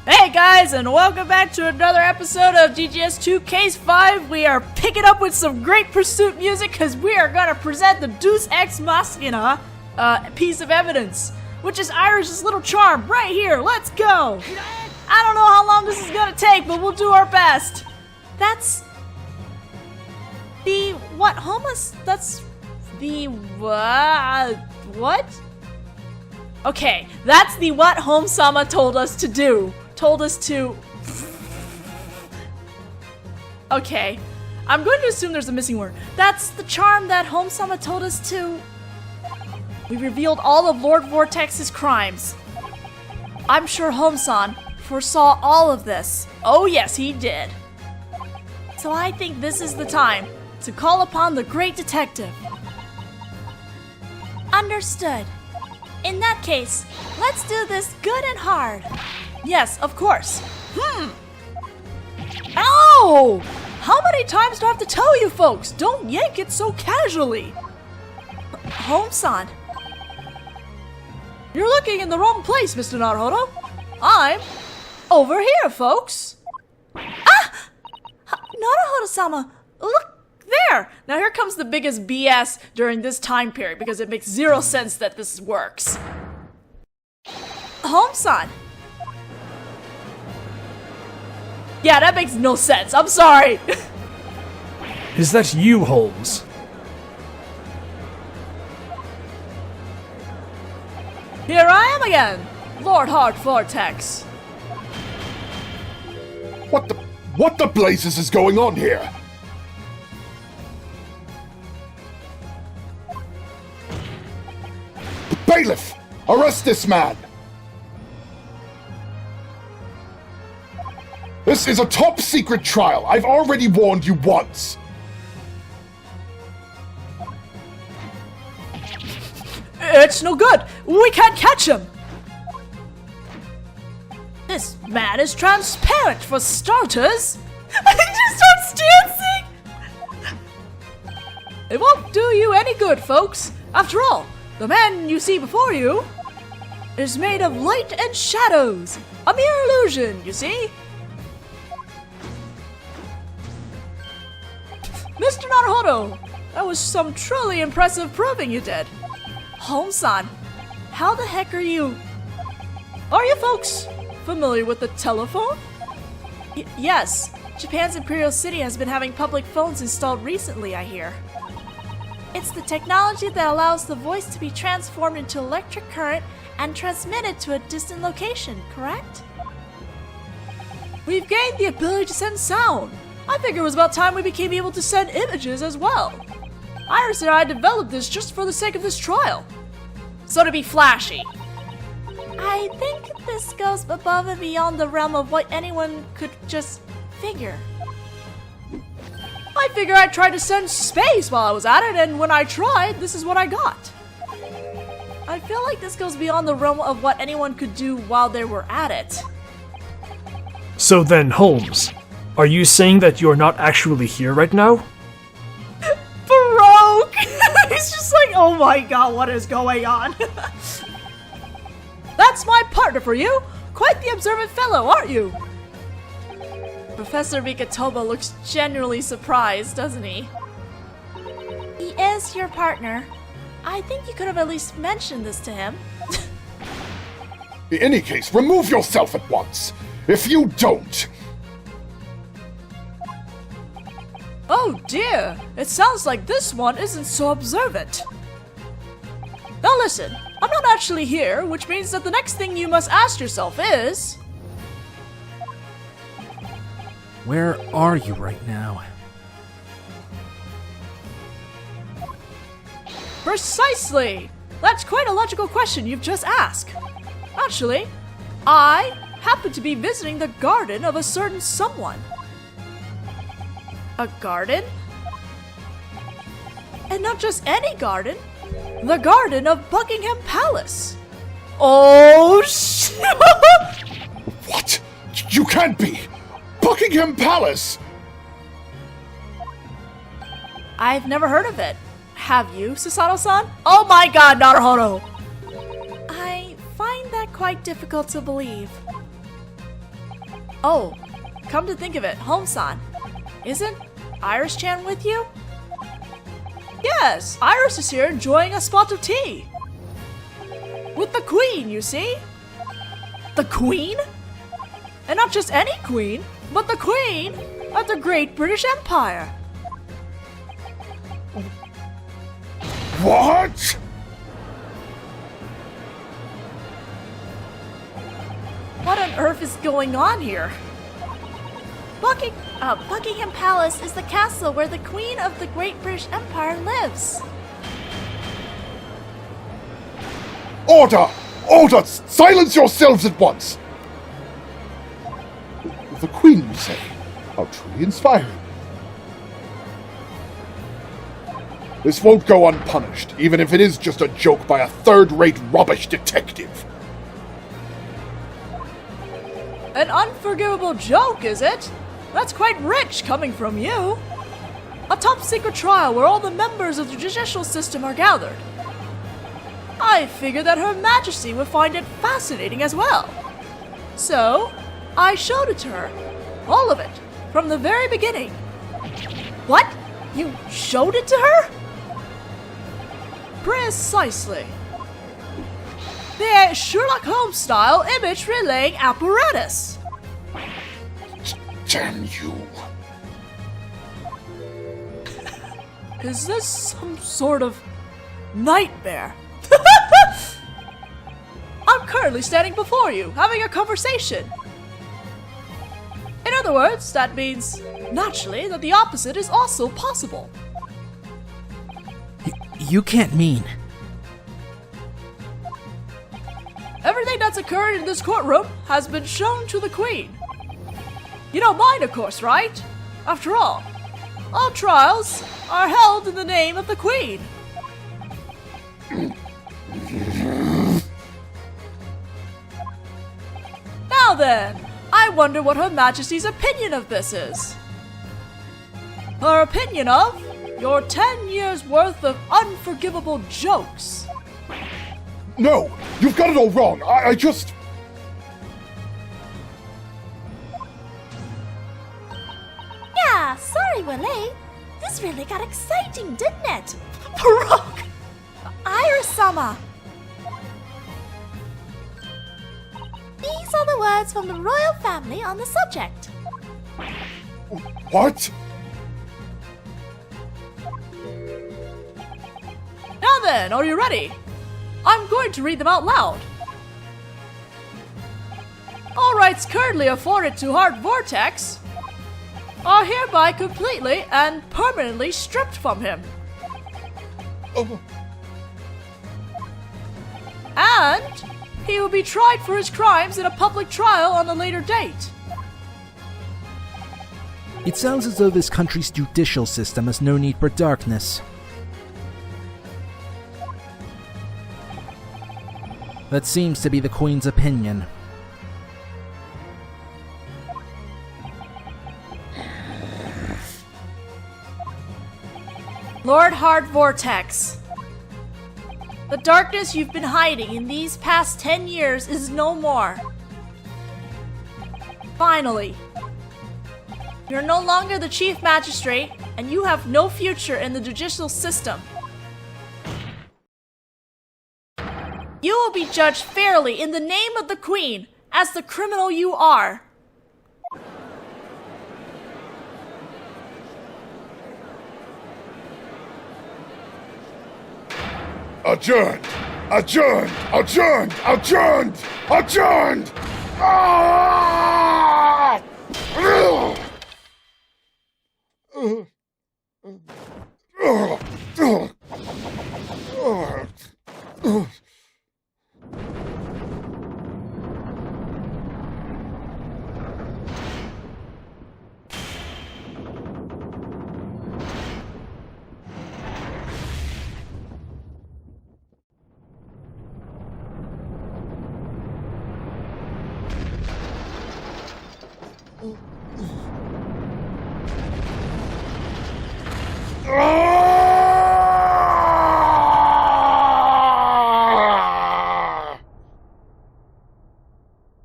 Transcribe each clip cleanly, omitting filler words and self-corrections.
Hey guys, and welcome back to another episode of GGS2 Case 5. We are picking up with some great pursuit music because we are going to present the Deus Ex Machina piece of evidence, which is Irish's little charm right here. Let's go! I don't know how long this is going to take, but we'll do our best. That's the what? That's the what? Okay, that's the what Home-sama told us to do. Told us to... Okay, I'm going to assume there's a missing word. That's the charm that Home-sama told us to... We revealed all of Lord Vortex's crimes. I'm sure Home-san foresaw all of this. Oh yes, he did. So I think this is the time to call upon the great detective. Understood. In that case, let's do this good and hard. Yes, of course. Ow! How many times do I have to tell you folks? Don't yank it so casually. Home-san. You're looking in the wrong place, Mr. Naruhodō. I'm over here, folks. Ah! Naruhodō-sama, look there! Now here comes the biggest BS during this time period because it makes zero sense that this works. Home-san. Yeah, that makes no sense. I'm sorry. Is that you, Holmes? Here I am again, Lord Hard Vortex. What the blazes is going on here? Bailiff, arrest this man! This is a top-secret trial. I've already warned you once. It's no good. We can't catch him. This man is transparent, for starters. He just starts dancing. It won't do you any good, folks. After all, the man you see before you is made of light and shadows. A mere illusion, you see. Mr. Naruhodō, that was some truly impressive proving you did. Home-san, how the heck are you? Are you folks familiar with the telephone? Yes, Japan's Imperial City has been having public phones installed recently, I hear. It's the technology that allows the voice to be transformed into electric current and transmitted to a distant location, correct? We've gained the ability to send sound. I figured it was about time we became able to send images as well. Iris and I developed this just for the sake of this trial. So to be flashy. I think this goes above and beyond the realm of what anyone could just figure. I figure I tried to send space while I was at it, and when I tried, this is what I got. I feel like this goes beyond the realm of what anyone could do while they were at it. So then, Holmes, are you saying that you're not actually here right now? Broke! He's just like, oh my god, what is going on? That's my partner for you! Quite the observant fellow, aren't you? Professor Mikotoba looks genuinely surprised, doesn't he? He is your partner. I think you could have at least mentioned this to him. In any case, remove yourself at once. If you don't... Oh dear, it sounds like this one isn't so observant. Now listen, I'm not actually here, which means that the next thing you must ask yourself is... Where are you right now? Precisely! That's quite a logical question you've just asked. Actually, I happen to be visiting the garden of a certain someone. A garden? And not just any garden. The garden of Buckingham Palace. Oh, shit! What? You can't be! Buckingham Palace! I've never heard of it. Have you, Susato-san? Oh my god, Naruhodō! I find that quite difficult to believe. Oh, come to think of it, Home-san, isn't Iris-chan with you? Yes, Iris is here enjoying a spot of tea. With the Queen, you see? The Queen? And not just any Queen, but the Queen of the Great British Empire. What? What on earth is going on here? Buckingham Palace is the castle where the Queen of the Great British Empire lives. Order! Order! Silence yourselves at once! The Queen, you say? How truly inspiring. This won't go unpunished, even if it is just a joke by a third-rate rubbish detective. An unforgivable joke, is it? That's quite rich coming from you. A top-secret trial where all the members of the judicial system are gathered. I figured that Her Majesty would find it fascinating as well. So, I showed it to her. All of it. From the very beginning. What? You showed it to her? Precisely. The Sherlock Holmes-style image relaying apparatus. Damn you. Is this some sort of nightmare? I'm currently standing before you, having a conversation. In other words, that means, naturally, that the opposite is also possible. You can't mean... Everything that's occurred in this courtroom has been shown to the Queen. You don't mind, of course, right? After all trials are held in the name of the Queen. Now then, I wonder what Her Majesty's opinion of this is. Her opinion of your 10 years' worth of unforgivable jokes. No! You've got it all wrong! I just... Yeah, sorry we're late. This really got exciting, didn't it? Baroque! Iris-sama! These are the words from the royal family on the subject. What? Now then, are you ready? I'm going to read them out loud. All rights currently afforded to Heart Vortex are hereby completely and permanently stripped from him. Oh. And he will be tried for his crimes in a public trial on a later date. It sounds as though this country's judicial system has no need for darkness. That seems to be the Queen's opinion. Lord Hard Vortex, the darkness you've been hiding in these past 10 years is no more. Finally, you're no longer the Chief Magistrate, and you have no future in the judicial system. You will be judged fairly in the name of the Queen, as the criminal you are. Adjourned! Adjourned! Adjourned! Adjourned! Adjourned! Ah!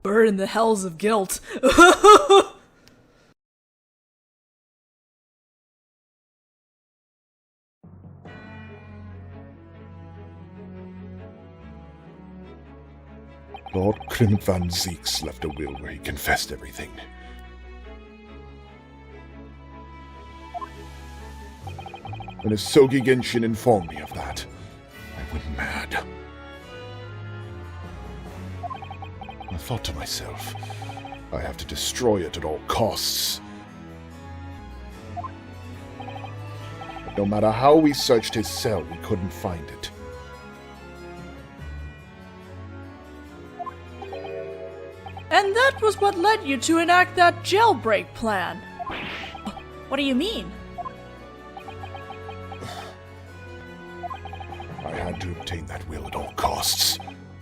Burn in the hells of guilt. Lord Klimt van Zieks left a will where he confessed everything. When Asogi Genshin informed me of that, I went mad. I thought to myself, I have to destroy it at all costs. But no matter how we searched his cell, we couldn't find it. And that was what led you to enact that jailbreak plan. What do you mean? I had to obtain that will at all costs.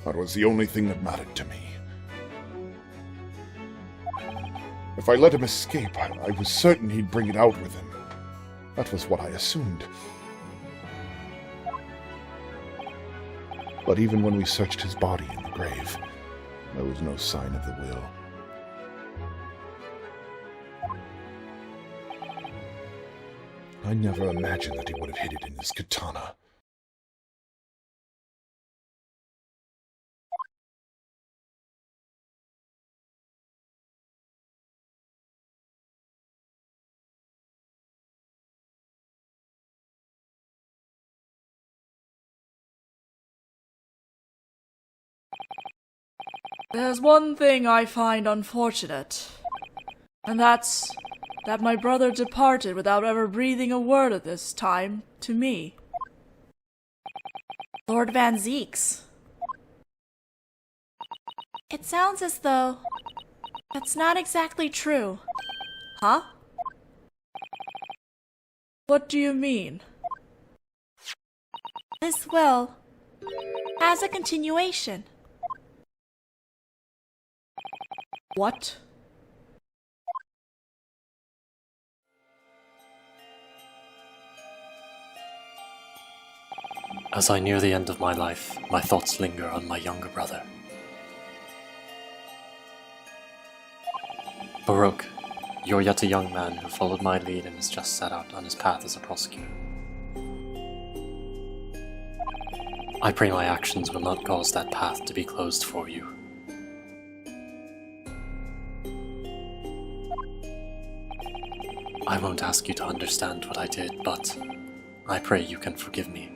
That was the only thing that mattered to me. If I let him escape, I was certain he'd bring it out with him. That was what I assumed. But even when we searched his body in the grave, there was no sign of the will. I never imagined that he would have hid it in his katana. There's one thing I find unfortunate, and that's that my brother departed without ever breathing a word at this time to me. Lord Van Zieks. It sounds as though that's not exactly true. Huh? What do you mean? This will has a continuation. What? As I near the end of my life, my thoughts linger on my younger brother. Baruch, you're yet a young man who followed my lead and has just set out on his path as a prosecutor. I pray my actions will not cause that path to be closed for you. I won't ask you to understand what I did, but I pray you can forgive me.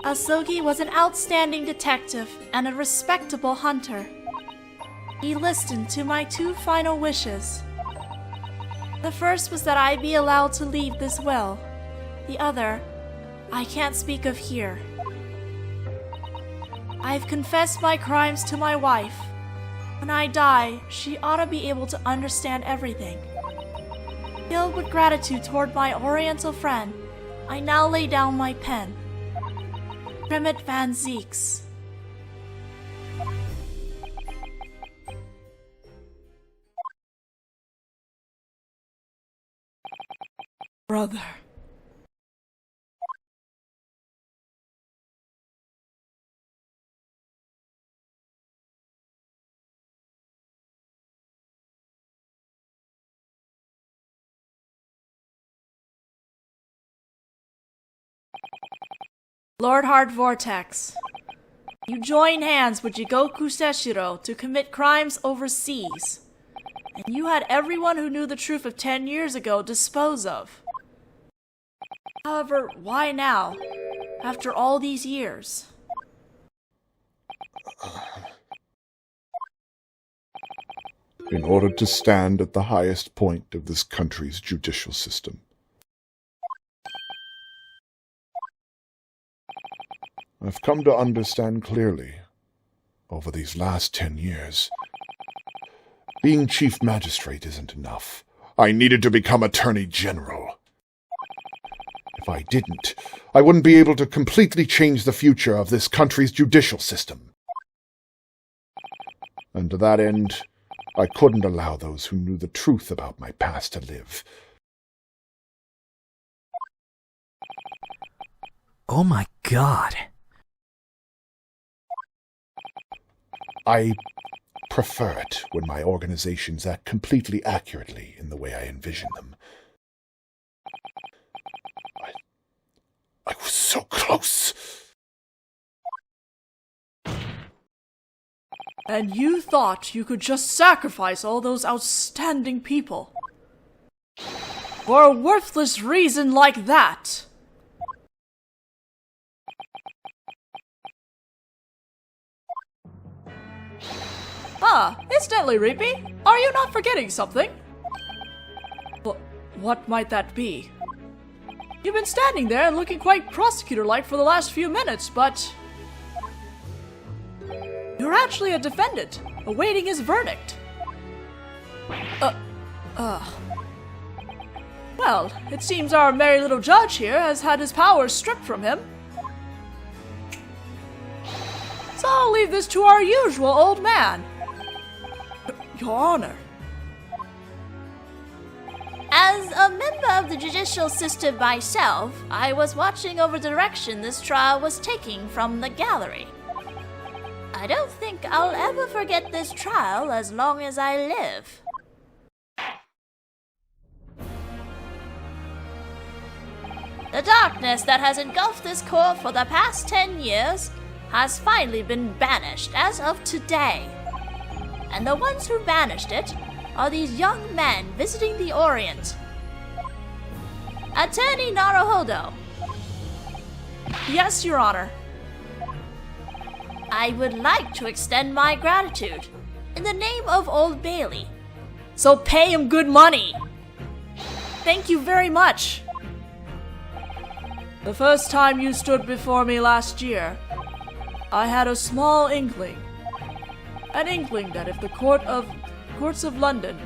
Asogi was an outstanding detective and a respectable hunter. He listened to my two final wishes. The first was that I be allowed to leave this will. The other, I can't speak of here. I've confessed my crimes to my wife. When I die, she ought to be able to understand everything. Filled with gratitude toward my Oriental friend, I now lay down my pen. Klimt van Zieks. Brother. Lord Hard Vortex, you join hands with Jigoku Seshiro to commit crimes overseas, and you had everyone who knew the truth of 10 years ago disposed of. However, why now, after all these years? In order to stand at the highest point of this country's judicial system. I've come to understand clearly, over these last 10 years, being Chief Magistrate isn't enough. I needed to become Attorney General. If I didn't, I wouldn't be able to completely change the future of this country's judicial system. And to that end, I couldn't allow those who knew the truth about my past to live. Oh my god. I prefer it when my organizations act completely accurately in the way I envision them. I was so close. And you thought you could just sacrifice all those outstanding people for a worthless reason like that? Ah, incidentally, Reapy, are you not forgetting something? But what might that be? You've been standing there and looking quite prosecutor-like for the last few minutes, but you're actually a defendant, awaiting his verdict. Well, it seems our merry little judge here has had his powers stripped from him. So I'll leave this to our usual old man. Your Honor. As a member of the judicial system myself, I was watching over the direction this trial was taking from the gallery. I don't think I'll ever forget this trial as long as I live. The darkness that has engulfed this court for the past 10 years has finally been banished as of today. And the ones who banished it are these young men visiting the Orient. Attorney Naruhodō. Yes, Your Honor. I would like to extend my gratitude in the name of Old Bailey. So pay him good money. Thank you very much. The first time you stood before me last year, I had a small inkling. An inkling that if the courts of London,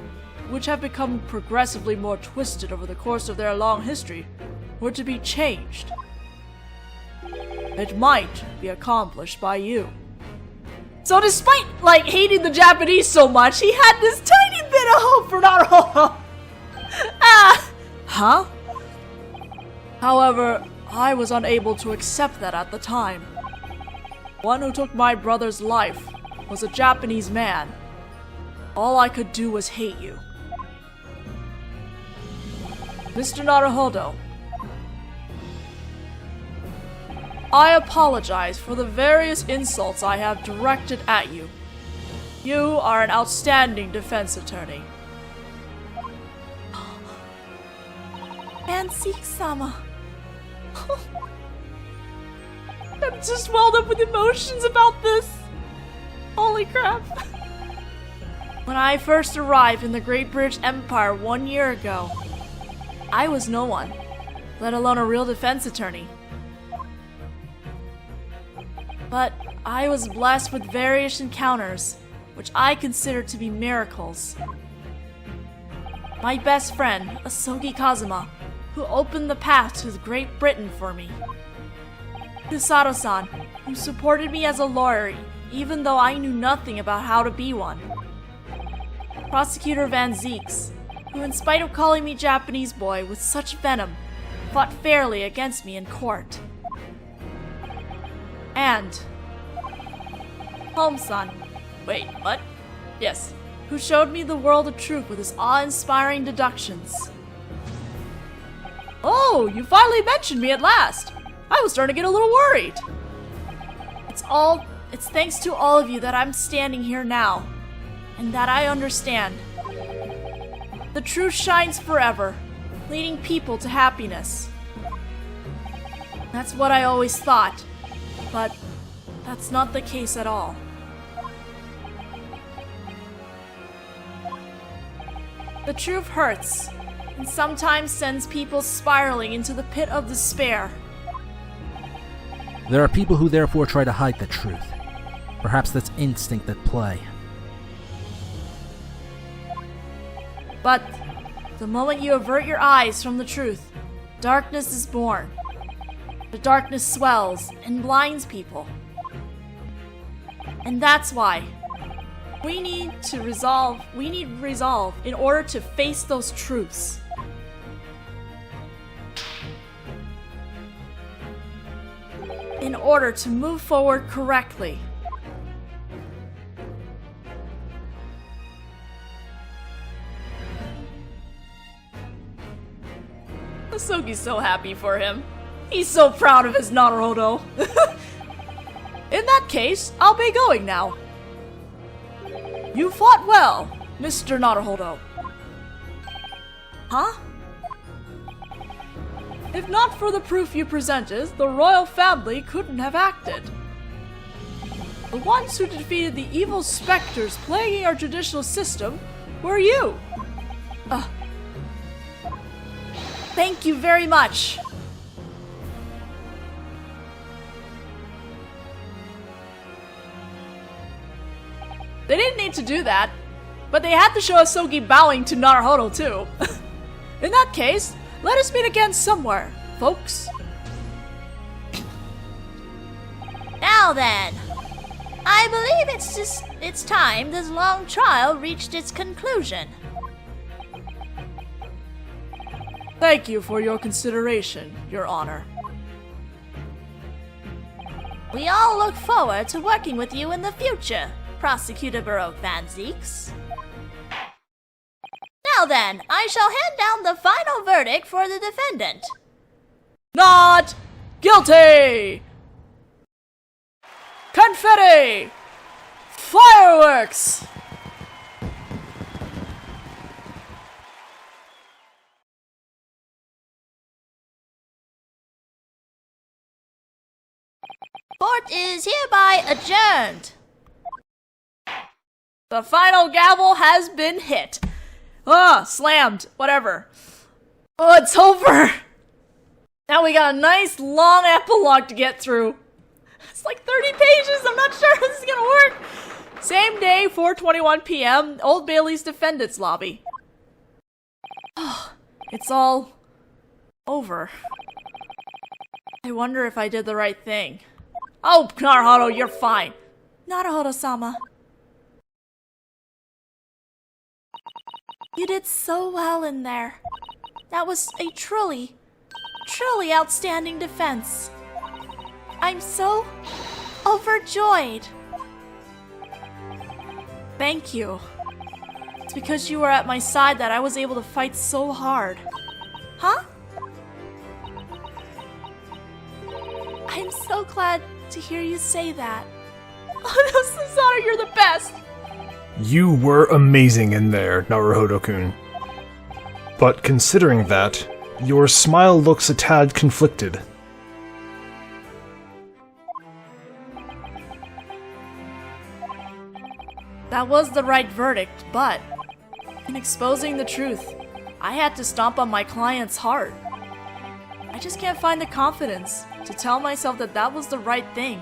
which have become progressively more twisted over the course of their long history, were to be changed, it might be accomplished by you. So despite, hating the Japanese so much, he had this tiny bit of hope for Naruhodō. Huh? However, I was unable to accept that at the time. One who took my brother's life was a Japanese man. All I could do was hate you. Mr. Naruhodō, I apologize for the various insults I have directed at you. You are an outstanding defense attorney. And Zieks-sama. I'm just welled up with emotions about this. Holy crap. When I first arrived in the Great British Empire 1 year ago, I was no one, let alone a real defense attorney. But I was blessed with various encounters, which I consider to be miracles. My best friend, Asogi Kazuma, who opened the path to Great Britain for me. Kusado-san, who supported me as a lawyer even though I knew nothing about how to be one. Prosecutor Van Zieks, who in spite of calling me Japanese boy with such venom, fought fairly against me in court. And Holmes-san, wait, what? Yes, who showed me the world of truth with his awe-inspiring deductions. Oh, you finally mentioned me at last! I was starting to get a little worried. It's thanks to all of you that I'm standing here now, and that I understand. The truth shines forever, leading people to happiness. That's what I always thought, but that's not the case at all. The truth hurts, and sometimes sends people spiraling into the pit of despair. There are people who therefore try to hide the truth. Perhaps that's instinct at play. But the moment you avert your eyes from the truth, darkness is born. The darkness swells and blinds people. And that's why We need resolve in order to face those truths. In order to move forward correctly. Asogi's so happy for him. He's so proud of his Naruhodō. In that case, I'll be going now. You fought well, Mr. Naruhodō. Huh? If not for the proof you presented, the royal family couldn't have acted. The ones who defeated the evil specters plaguing our judicial system were you. Thank you very much. They didn't need to do that, but they had to show Asogi bowing to Naruhodō too. In that case, let us meet again somewhere, folks. Now then, I believe it's time this long trial reached its conclusion. Thank you for your consideration, Your Honor. We all look forward to working with you in the future, Prosecutor Baroque Van Zieks. Now then, I shall hand down the final verdict for the defendant. Not guilty! Confetti! Fireworks! Court is hereby adjourned. The final gavel has been hit. Slammed. Whatever. Oh, it's over. Now we got a nice long epilogue to get through. It's like 30 pages. I'm not sure if this is gonna work. Same day, 4:21 p.m., Old Bailey's defendant's lobby. It's all over. I wonder if I did the right thing. Oh, Naruhodō, you're fine. Naruhodō-sama. You did so well in there. That was a truly outstanding defense. I'm so overjoyed. Thank you. It's because you were at my side that I was able to fight so hard. Huh? I'm so glad to hear you say that. Oh, Susanna, you're the best! You were amazing in there, Naruhodō-kun. But considering that, your smile looks a tad conflicted. That was the right verdict, but in exposing the truth, I had to stomp on my client's heart. I just can't find the confidence to tell myself that that was the right thing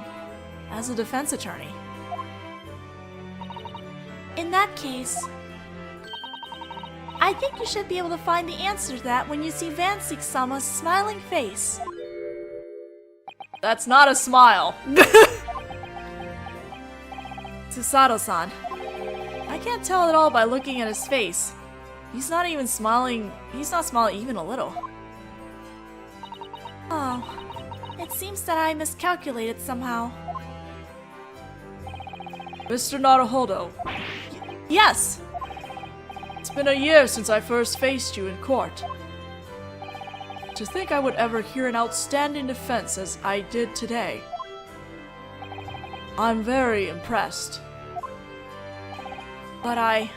as a defense attorney. In that case, I think you should be able to find the answer to that when you see Van Zieks-sama's smiling face. That's not a smile. Susato-san, I can't tell at all by looking at his face. He's not even smiling. He's not smiling even a little. Oh, it seems that I miscalculated somehow. Mr. Naruhodō. Yes! It's been a year since I first faced you in court. To think I would ever hear an outstanding defense as I did today. I'm very impressed. But I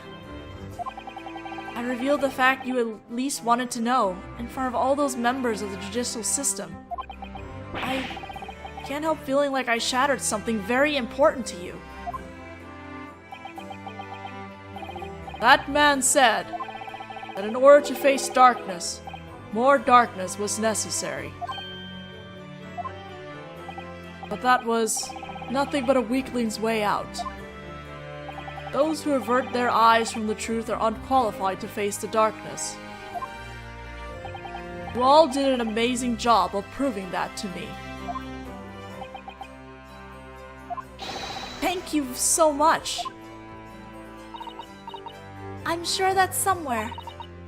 revealed the fact you at least wanted to know in front of all those members of the judicial system. I can't help feeling like I shattered something very important to you. That man said that in order to face darkness, more darkness was necessary. But that was nothing but a weakling's way out. Those who avert their eyes from the truth are unqualified to face the darkness. You all did an amazing job of proving that to me. Thank you so much. I'm sure that somewhere,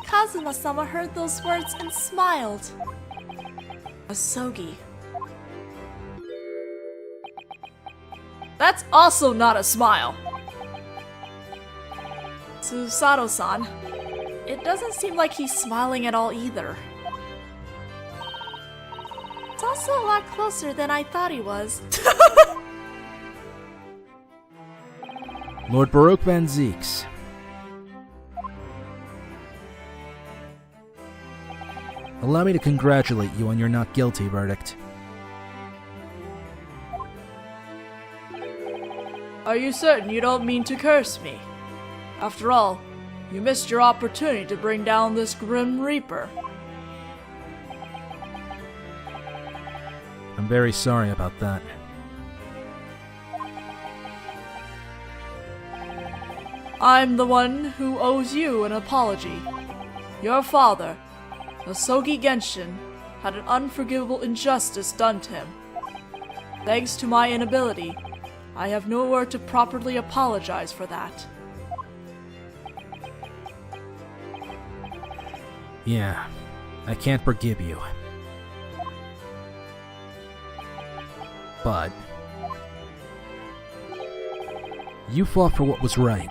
Kazuma-sama heard those words and smiled. Asogi. That's also not a smile. Susato-san. It doesn't seem like he's smiling at all either. It's also a lot closer than I thought he was. Lord Baroque van Zieks. Allow me to congratulate you on your not guilty verdict. Are you certain you don't mean to curse me? After all, you missed your opportunity to bring down this Grim Reaper. I'm very sorry about that. I'm the one who owes you an apology. Your father, Asogi Genshin, had an unforgivable injustice done to him. Thanks to my inability, I have nowhere to properly apologize for that. Yeah, I can't forgive you. But you fought for what was right.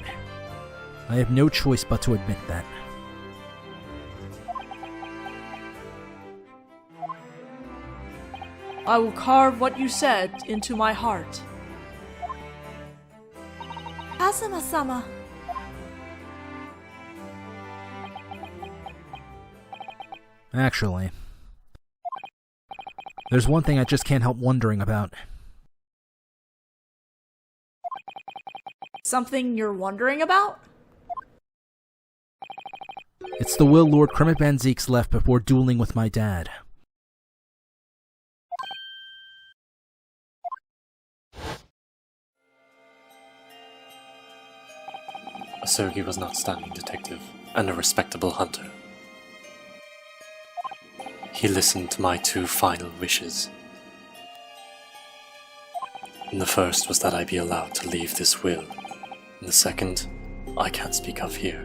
I have no choice but to admit that. I will carve what you said into my heart. Kazuma-sama. Actually, there's one thing I just can't help wondering about. Something you're wondering about? It's the will Lord Klimt van Zieks left before dueling with my dad. Asogi was an outstanding detective and a respectable hunter. He listened to my two final wishes. And the first was that I be allowed to leave this will, and the second, I can't speak of here.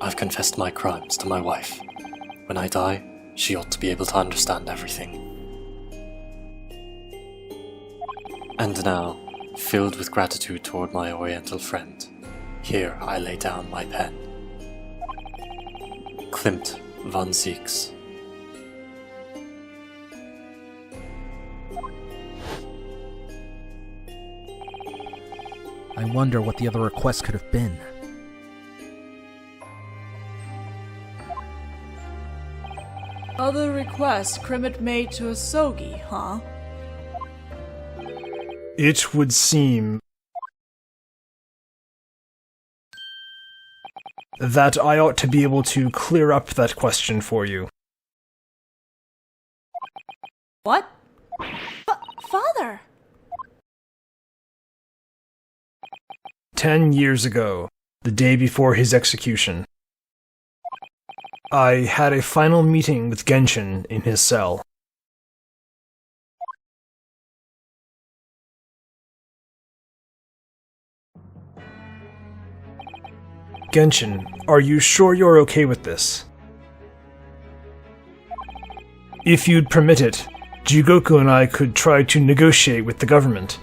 I've confessed my crimes to my wife. When I die, she ought to be able to understand everything. And now, filled with gratitude toward my Oriental friend, here I lay down my pen. Klimt van Zieks. I wonder what the other request could have been. Other requests Klimt made to Asogi, huh? It would seem that I ought to be able to clear up that question for you. What? Father! 10 years ago, the day before his execution, I had a final meeting with Genshin in his cell. Genshin, are you sure you're okay with this? If you'd permit it, Jigoku and I could try to negotiate with the government.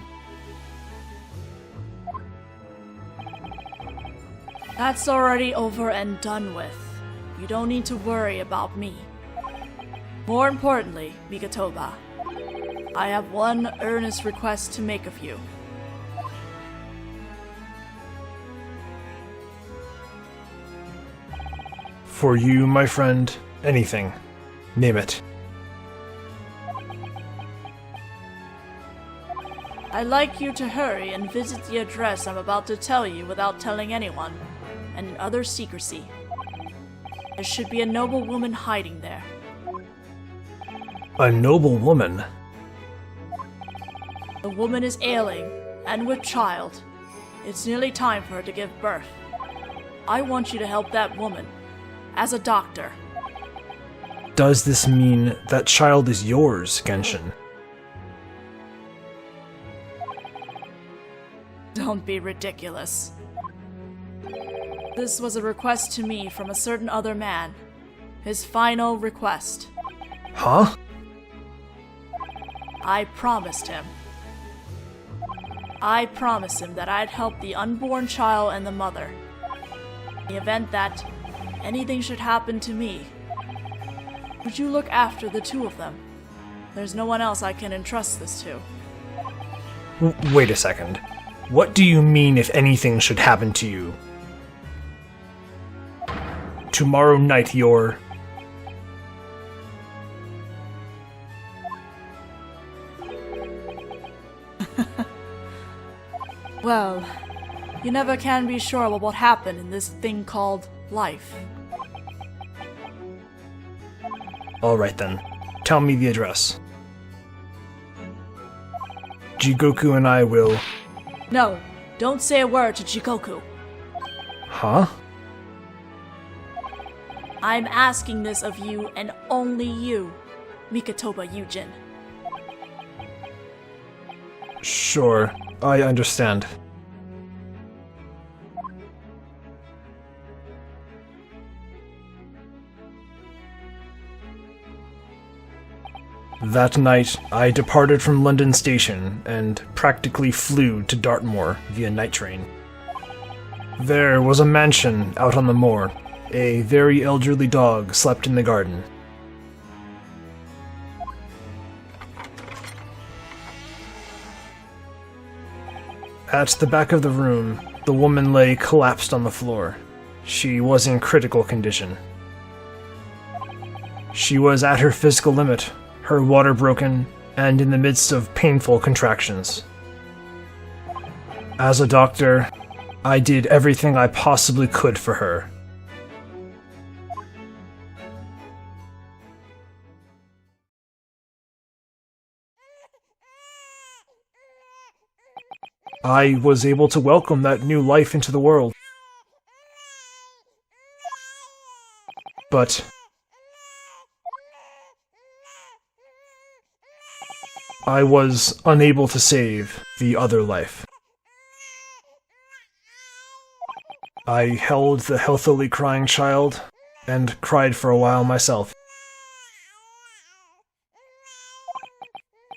That's already over and done with. You don't need to worry about me. More importantly, Mikotoba, I have one earnest request to make of you. For you, my friend, anything. Name it. I'd like you to hurry and visit the address I'm about to tell you without telling anyone, and in utter secrecy. There should be a noble woman hiding there. A noble woman? The woman is ailing, and with child. It's nearly time for her to give birth. I want you to help that woman, as a doctor. Does this mean that child is yours, Genshin? Don't be ridiculous. This was a request to me from a certain other man. His final request. Huh? I promised him. I promised him that I'd help the unborn child and the mother. In the event that anything should happen to me, would you look after the two of them? There's no one else I can entrust this to. Wait a second. What do you mean if anything should happen to you? Tomorrow night you're... Well, you never can be sure what will happen in this thing called life. Alright then. Tell me the address. Jigoku and I will... No, don't say a word to Jikoku. Huh? I'm asking this of you and only you, Mikotoba Yuujin. Sure, I understand. That night, I departed from London Station and practically flew to Dartmoor via night train. There was a mansion out on the moor. A very elderly dog slept in the garden. At the back of the room, the woman lay collapsed on the floor. She was in critical condition. She was at her physical limit, her water broken, and in the midst of painful contractions. As a doctor, I did everything I possibly could for her. I was able to welcome that new life into the world. But I was unable to save the other life. I held the healthily crying child and cried for a while myself.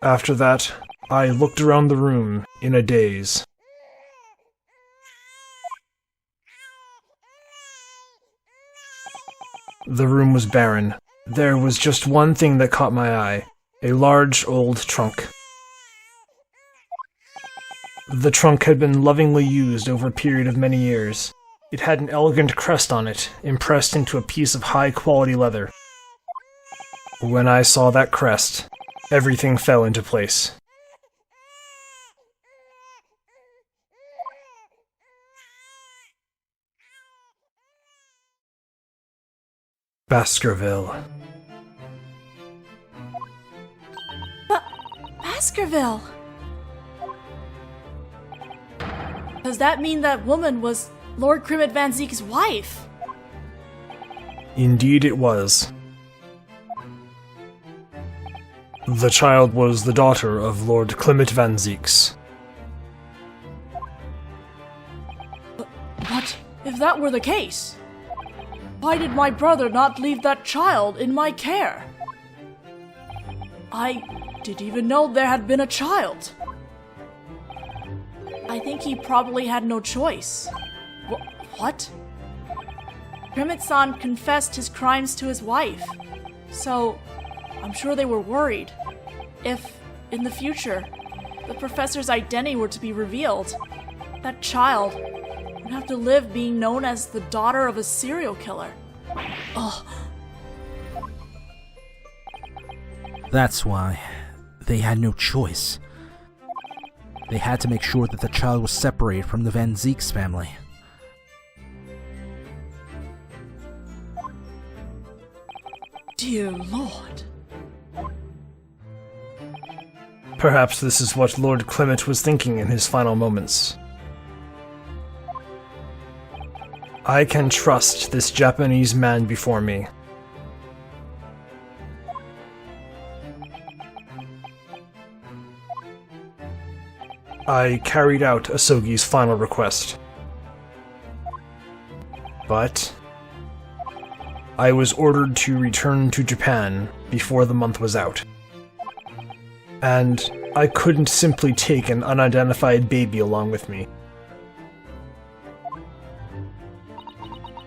After that, I looked around the room in a daze. The room was barren. There was just one thing that caught my eye. A large, old trunk. The trunk had been lovingly used over a period of many years. It had an elegant crest on it, impressed into a piece of high-quality leather. When I saw that crest, everything fell into place. Baskerville. Baskerville! Does that mean that woman was Lord Klimt Van Zieks' wife? Indeed it was. The child was the daughter of Lord Klimt Van Zieks. But if that were the case, why did my brother not leave that child in my care? I didn't even know there had been a child. I think he probably had no choice. What? Klimt-san confessed his crimes to his wife, so I'm sure they were worried. If, in the future, the professor's identity were to be revealed, that child would have to live being known as the daughter of a serial killer. Ugh. That's why they had no choice. They had to make sure that the child was separated from the Van Zieks family. Dear Lord. Perhaps this is what Lord Klimt was thinking in his final moments. I can trust this Japanese man before me. I carried out Asogi's final request. But I was ordered to return to Japan before the month was out. And I couldn't simply take an unidentified baby along with me.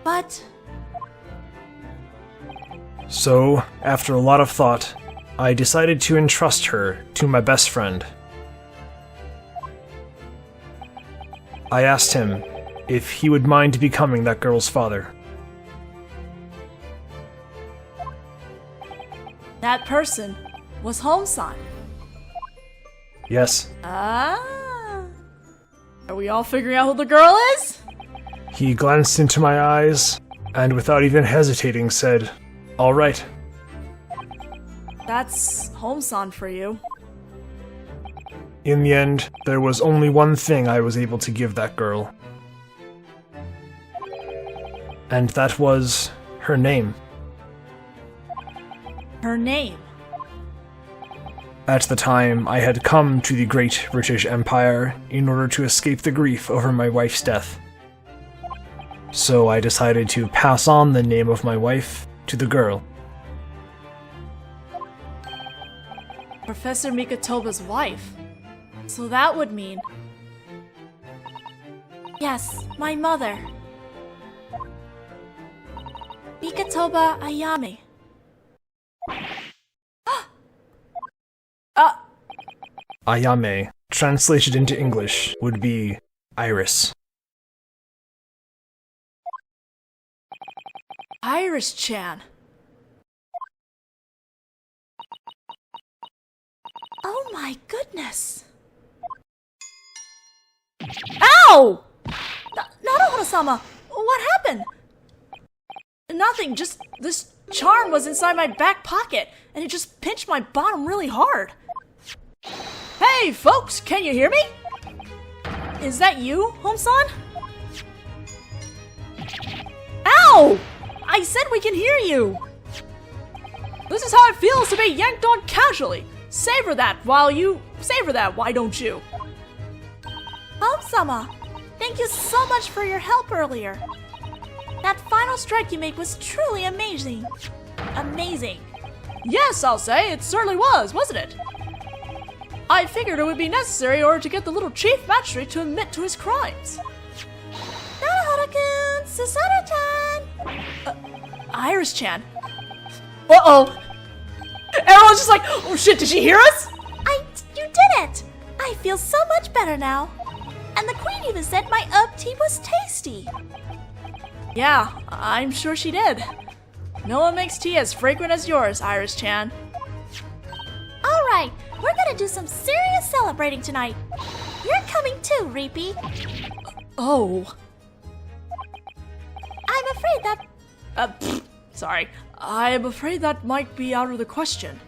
But So, after a lot of thought, I decided to entrust her to my best friend. I asked him if he would mind becoming that girl's father. That person was Home-san. Yes, Ah. Are we all figuring out who the girl is? he glanced into my eyes, and without even hesitating said, "All right." That's Home-san for you. In the end, there was only one thing I was able to give that girl. And that was her name. Her name. At the time, I had come to the Great British Empire in order to escape the grief over my wife's death. So I decided to pass on the name of my wife to the girl. Professor Mikotoba's wife. So that would mean... yes, my mother. Mikotoba Ayame. Ayame, translated into English, would be Iris. Iris-chan. Oh my goodness. Ow! Naruhodō-sama, what happened? Nothing, just this charm was inside my back pocket, and it just pinched my bottom really hard. Hey, folks, can you hear me? Is that you, Home-san? Ow! I said we can hear you! This is how it feels to be yanked on casually. Savor that, why don't you? Home-sama, thank you so much for your help earlier. That final strike you made was truly amazing. Amazing. Yes, I'll say, it certainly was, wasn't it? I figured it would be necessary in order to get the little chief magistrate to admit to his crimes. Naruhodō-kun, Susaru-chan. Iris-chan. Uh-oh! Everyone's just like, oh shit, did she hear us? You did it! I feel so much better now. And the queen even said my herb tea was tasty. Yeah, I'm sure she did. No one makes tea as fragrant as yours, Iris-chan. Alright, we're gonna do some serious celebrating tonight. You're coming too, Reapy. Oh. I'm afraid that... Sorry. I'm afraid that might be out of the question.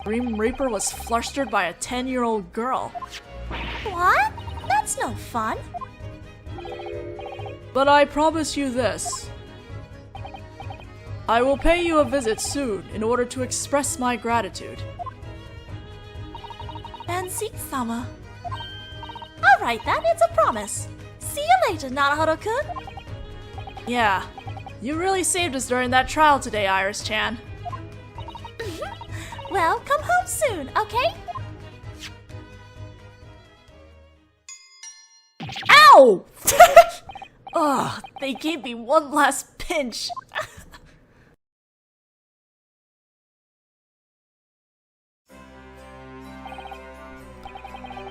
Grim Reaper was flustered by a 10-year-old girl. What? That's no fun. But I promise you this. I will pay you a visit soon in order to express my gratitude. And Zieks-sama. Alright then, it's a promise. See you later, Naruhodō-kun. Yeah, you really saved us during that trial today, Iris-chan. Well, come home soon, okay? Ow! Ugh, they gave me one last pinch.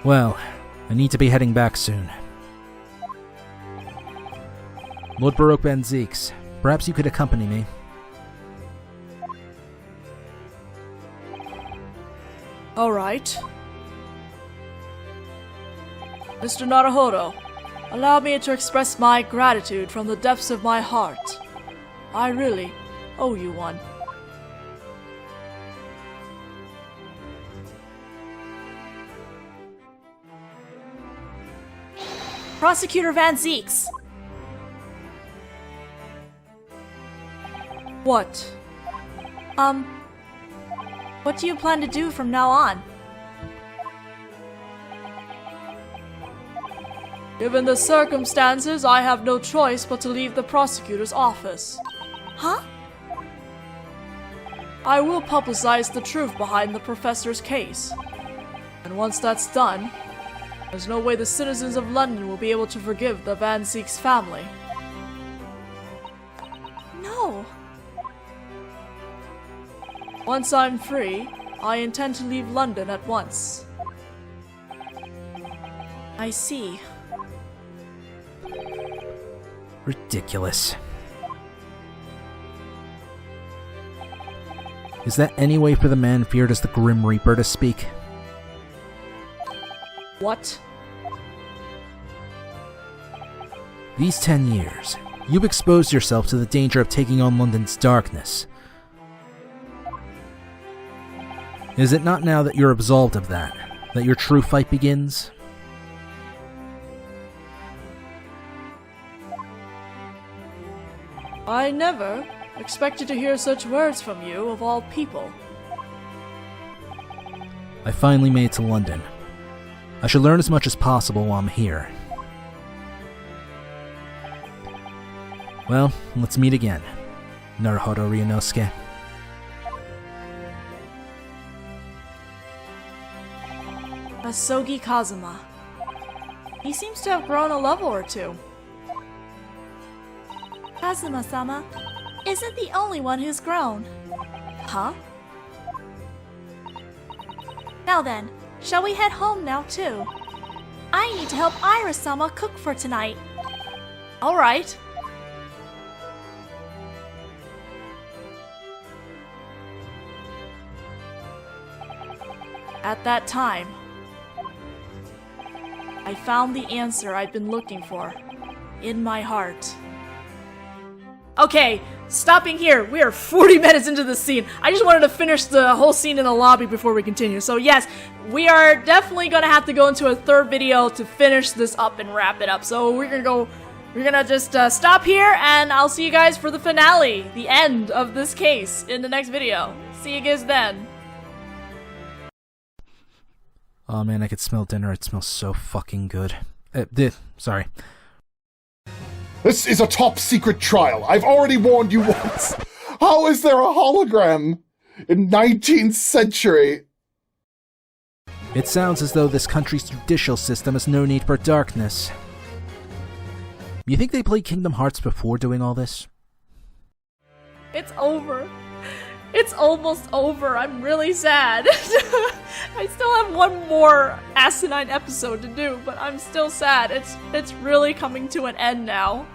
Well, I need to be heading back soon. Lord Baroque and Zieks, perhaps you could accompany me. Alright. Mr. Naruhodō, allow me to express my gratitude from the depths of my heart. I really owe you one. Prosecutor Van Zieks. What? What do you plan to do from now on? Given the circumstances, I have no choice but to leave the prosecutor's office. Huh? I will publicize the truth behind the professor's case. And once that's done, there's no way the citizens of London will be able to forgive the Van Zieks family. No. Once I'm free, I intend to leave London at once. I see. Ridiculous. Is that any way for the man feared as the Grim Reaper to speak? What? These 10 years, you've exposed yourself to the danger of taking on London's darkness. Is it not now that you're absolved of that your true fight begins? I never expected to hear such words from you, of all people. I finally made it to London. I should learn as much as possible while I'm here. Well, let's meet again. Naruhodō Ryūnosuke. Asogi Kazuma. He seems to have grown a level or two. Kazuma-sama isn't the only one who's grown. Huh? Now then, shall we head home now too? I need to help Iris-sama cook for tonight. Alright. At that time, I found the answer I've been looking for in my heart. Okay, stopping here. We are 40 minutes into this scene. I just wanted to finish the whole scene in the lobby before we continue. So yes, we are definitely gonna have to go into a third video to finish this up and wrap it up. So we're gonna just stop here, and I'll see you guys for the finale, the end of this case, in the next video. See you guys then. Oh man, I could smell dinner. It smells so fucking good. Sorry. This is a top-secret trial. I've already warned you once. How is there a hologram in 19th century? It sounds as though this country's judicial system has no need for darkness. You think they played Kingdom Hearts before doing all this? It's over. It's almost over. I'm really sad. I still have one more asinine episode to do, but I'm still sad. It's really coming to an end now.